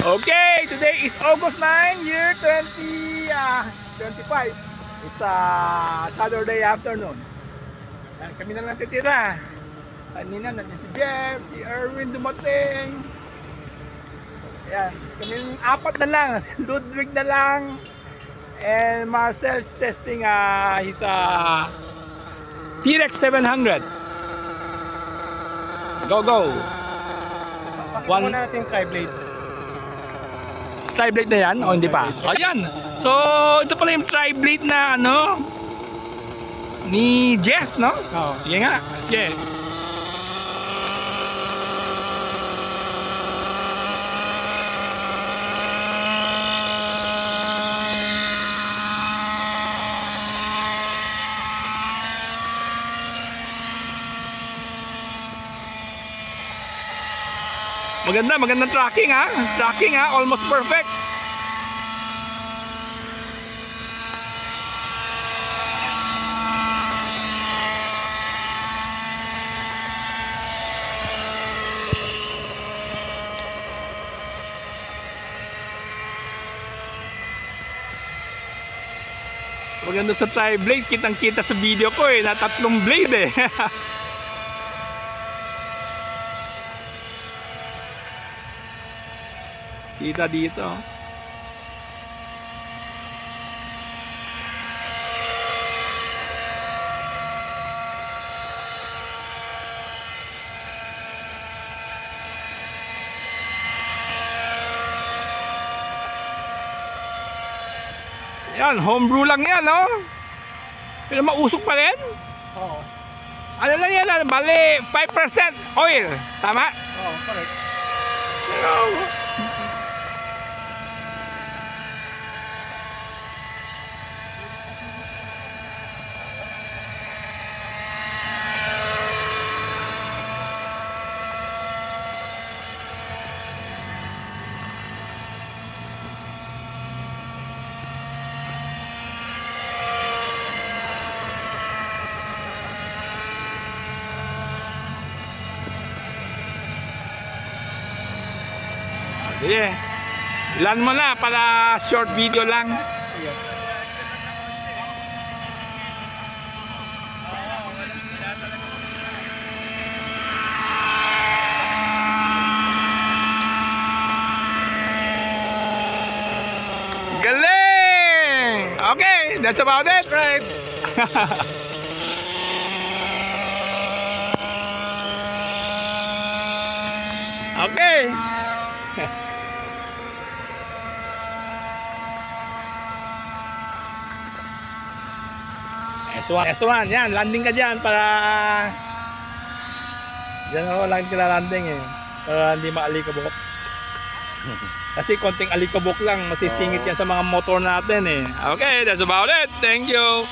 Okay, today is August 9, year 2025. It's Saturday afternoon. Yan, kami na lang titira. Kanina nandiyan si Jeff, si Erwin dumating. Yan, kami apat na lang. Si Ludwig na lang. And Marcel's testing his T-Rex 700. Go, go. One natin tri-blade. Tri-blade na yan? O hindi pa? Ayan. So, ito pala yung tri-blade na ano ni Jess, no? Oo. Sige nga. Sige. Magandang tracking ha. Tracking ha, almost perfect. Maganda sa tri-blade, kitang-kita sa video ko eh, na tatlong blade eh. Kita dito. Yan, homebrew lang yan, no? Pero mausok pa rin? Oo. Ano lang yan, bali 5% oil, tama? Oo, correct. Sige. Ilan mo na para short video lang. Galing! Okay, that's about it. Right. Okay. S1, yan, landing ka dyan para dyan ako lang landing eh, para hindi maalikabok. Kasi konting alikabok lang masisingit yan sa mga motor natin eh. Okay, that's about it. Thank you.